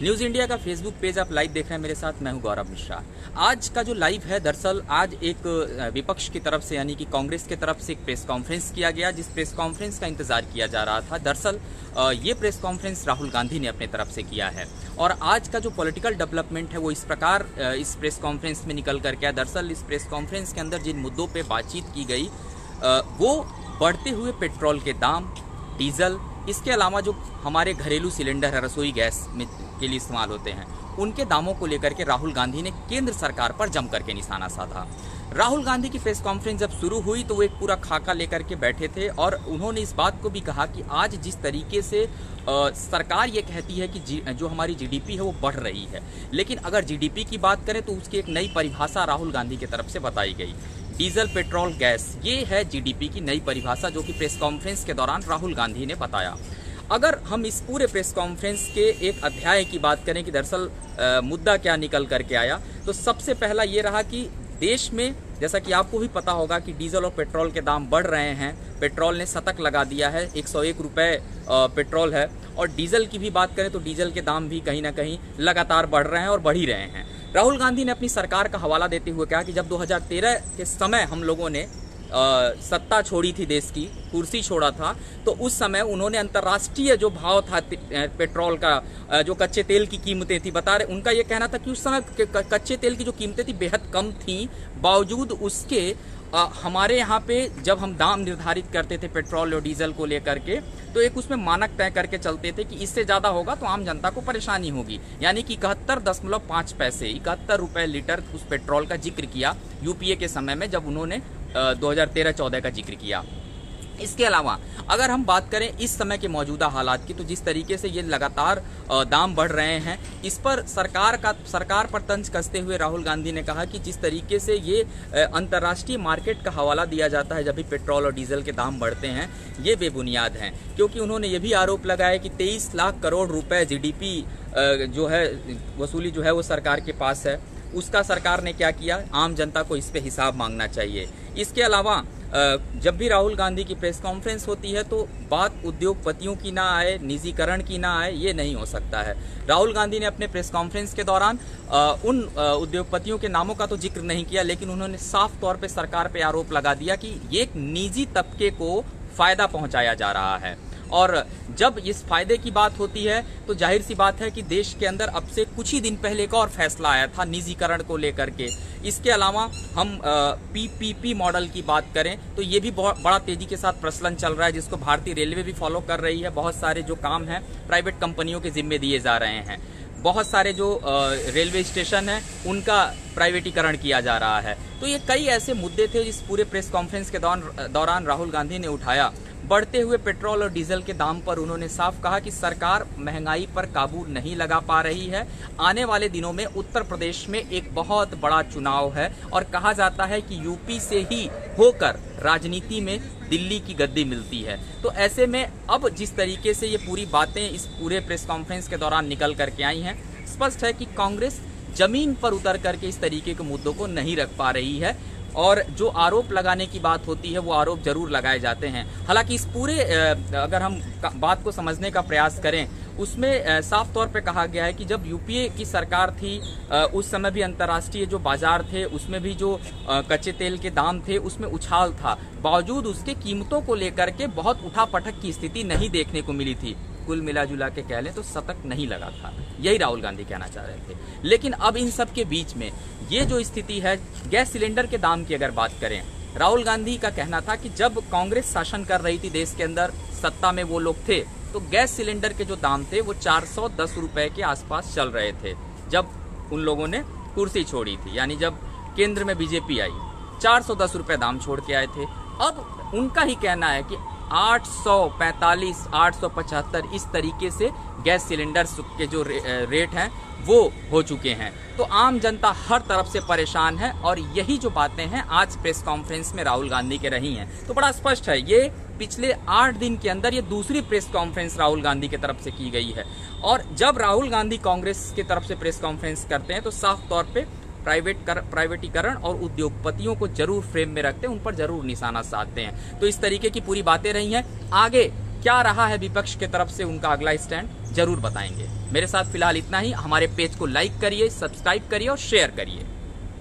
News India का Facebook page आप live देख रहे हैं, मेरे साथ मैं हूं गौरव मिश्रा। आज का जो लाइव है, दरअसल आज एक विपक्ष की तरफ से यानी कि कांग्रेस की तरफ से एक प्रेस कॉन्फ्रेंस किया गया, जिस प्रेस कॉन्फ्रेंस का इंतजार किया जा रहा था। दरअसल ये प्रेस कॉन्फ्रेंस राहुल गांधी ने अपने तरफ से किया है और आज का जो पॉलिटिकल डेवलपमेंट है वो इस प्रकार इस प्रेस कॉन्फ्रेंस में निकल कर के आया। दरअसल इस प्रेस कॉन्फ्रेंस के अंदर जिन मुद्दों पर बातचीत की गई वो बढ़ते हुए पेट्रोल के दाम, डीजल, इसके अलावा जो हमारे घरेलू सिलेंडर है, रसोई गैस में के लिए इस्तेमाल होते हैं, उनके दामों को लेकर के राहुल गांधी ने केंद्र सरकार पर जम करके निशाना साधा। राहुल गांधी की प्रेस कॉन्फ्रेंस जब शुरू हुई तो वो एक पूरा खाका लेकर के बैठे थे और उन्होंने इस बात को भी कहा कि आज जिस तरीके से सरकार ये कहती है कि जो हमारी जीडीपी है वो बढ़ रही है, लेकिन अगर जीडीपी की बात करें तो उसकी एक नई परिभाषा राहुल गांधी की तरफ से बताई गई। डीजल, पेट्रोल, गैस, ये है जीडीपी की नई परिभाषा जो कि प्रेस कॉन्फ्रेंस के दौरान राहुल गांधी ने बताया। अगर हम इस पूरे प्रेस कॉन्फ्रेंस के एक अध्याय की बात करें कि दरअसल मुद्दा क्या निकल करके आया, तो सबसे पहला ये रहा कि देश में, जैसा कि आपको भी पता होगा कि डीजल और पेट्रोल के दाम बढ़ रहे हैं। पेट्रोल ने शतक लगा दिया है, 101 रुपये पेट्रोल है, और डीजल की भी बात करें तो डीजल के दाम भी कहीं ना कहीं लगातार बढ़ रहे हैं और बढ़ ही रहे हैं। राहुल गांधी ने अपनी सरकार का हवाला देते हुए कहा कि जब 2013 के समय हम लोगों ने सत्ता छोड़ी थी, देश की कुर्सी छोड़ा था, तो उस समय उन्होंने अंतर्राष्ट्रीय जो भाव था पेट्रोल का, जो कच्चे तेल की कीमतें थी, बता रहे, उनका ये कहना था कि उस समय कच्चे तेल की जो कीमतें थी बेहद कम थी, बावजूद उसके हमारे यहाँ पे जब हम दाम निर्धारित करते थे पेट्रोल और डीजल को लेकर के, तो एक उसमें मानक तय करके चलते थे कि इससे ज़्यादा होगा तो आम जनता को परेशानी होगी। यानी कि 71.5 पैसे, 71 रुपये लीटर उस पेट्रोल का जिक्र किया यूपीए के समय में, जब उन्होंने 2013-14 का जिक्र किया। इसके अलावा अगर हम बात करें इस समय के मौजूदा हालात की, तो जिस तरीके से ये लगातार दाम बढ़ रहे हैं, इस पर सरकार पर तंज कसते हुए राहुल गांधी ने कहा कि जिस तरीके से ये अंतर्राष्ट्रीय मार्केट का हवाला दिया जाता है जब भी पेट्रोल और डीजल के दाम बढ़ते हैं, ये बेबुनियाद हैं। क्योंकि उन्होंने ये भी आरोप लगाया कि 23 लाख करोड़ रुपए जीडीपी जो है वसूली जो है वो सरकार के पास है, उसका सरकार ने क्या किया, आम जनता को इस पे हिसाब मांगना चाहिए। इसके अलावा जब भी राहुल गांधी की प्रेस कॉन्फ्रेंस होती है तो बात उद्योगपतियों की ना आए, निजीकरण की ना आए, ये नहीं हो सकता है। राहुल गांधी ने अपने प्रेस कॉन्फ्रेंस के दौरान उन उद्योगपतियों के नामों का तो जिक्र नहीं किया, लेकिन उन्होंने साफ तौर पे सरकार पे आरोप लगा दिया कि ये एक निजी तबके को फायदा पहुंचाया जा रहा है। और जब इस फायदे की बात होती है तो जाहिर सी बात है कि देश के अंदर अब से कुछ ही दिन पहले एक और फैसला आया था निजीकरण को लेकर के। इसके अलावा हम पीपीपी मॉडल की बात करें तो ये भी बहुत बड़ा तेजी के साथ प्रचलन चल रहा है, जिसको भारतीय रेलवे भी फॉलो कर रही है। बहुत सारे जो काम हैं प्राइवेट कंपनियों के जिम्मे दिए जा रहे हैं, बहुत सारे जो रेलवे स्टेशन हैं उनका प्राइवेटीकरण किया जा रहा है। तो ये कई ऐसे मुद्दे थे जिस पूरे प्रेस कॉन्फ्रेंस के दौरान राहुल गांधी ने उठाया। बढ़ते हुए पेट्रोल और डीजल के दाम पर उन्होंने साफ कहा कि सरकार महंगाई पर काबू नहीं लगा पा रही है। आने वाले दिनों में उत्तर प्रदेश में एक बहुत बड़ा चुनाव है और कहा जाता है कि यूपी से ही होकर राजनीति में दिल्ली की गद्दी मिलती है। तो ऐसे में अब जिस तरीके से ये पूरी बातें इस पूरे प्रेस कॉन्फ्रेंस के दौरान निकल करके आई हैं, स्पष्ट है कि कांग्रेस जमीन पर उतर करके इस तरीके के मुद्दों को नहीं रख पा रही है और जो आरोप लगाने की बात होती है वो आरोप जरूर लगाए जाते हैं। हालांकि इस पूरे अगर हम बात को समझने का प्रयास करें, उसमें साफ तौर पे कहा गया है कि जब यूपीए की सरकार थी उस समय भी अंतर्राष्ट्रीय जो बाजार थे उसमें भी जो कच्चे तेल के दाम थे उसमें उछाल था, बावजूद उसके कीमतों को लेकर के बहुत उठापटक की स्थिति नहीं देखने को मिली थी। कुल मिला जुला के कह लें तो शतक नहीं लगा था, यही राहुल गांधी कहना चाह रहे थे। लेकिन अब इन सब के बीच में ये जो स्थिति है, गैस सिलेंडर के दाम की अगर बात करें, राहुल गांधी का कहना था कि जब कांग्रेस शासन कर रही थी देश के अंदर, सत्ता में वो लोग थे, तो गैस सिलेंडर के जो दाम थे वो 410 रुपए के आसपास चल रहे थे जब उन लोगों ने कुर्सी छोड़ी थी। यानी जब केंद्र में बीजेपी आई 410 रुपए दाम छोड़ के आए थे। अब उनका ही कहना है कि 845, 875 इस तरीके से गैस सिलेंडर के जो रेट हैं वो हो चुके हैं। तो आम जनता हर तरफ से परेशान है और यही जो बातें हैं आज प्रेस कॉन्फ्रेंस में राहुल गांधी के रही हैं। तो बड़ा स्पष्ट है, ये पिछले 8 दिन के अंदर ये दूसरी प्रेस कॉन्फ्रेंस राहुल गांधी की तरफ से की गई है। और जब राहुल गांधी कांग्रेस की तरफ से प्रेस कॉन्फ्रेंस करते हैं तो साफ तौर पे प्राइवेटीकरण और उद्योगपतियों को जरूर फ्रेम में रखते हैं, उन पर जरूर निशाना साधते हैं। तो इस तरीके की पूरी बातें रही हैं। आगे क्या रहा है विपक्ष के तरफ से उनका अगला स्टैंड, जरूर बताएंगे। मेरे साथ फिलहाल इतना ही। हमारे पेज को लाइक करिए, सब्सक्राइब करिए और शेयर करिए।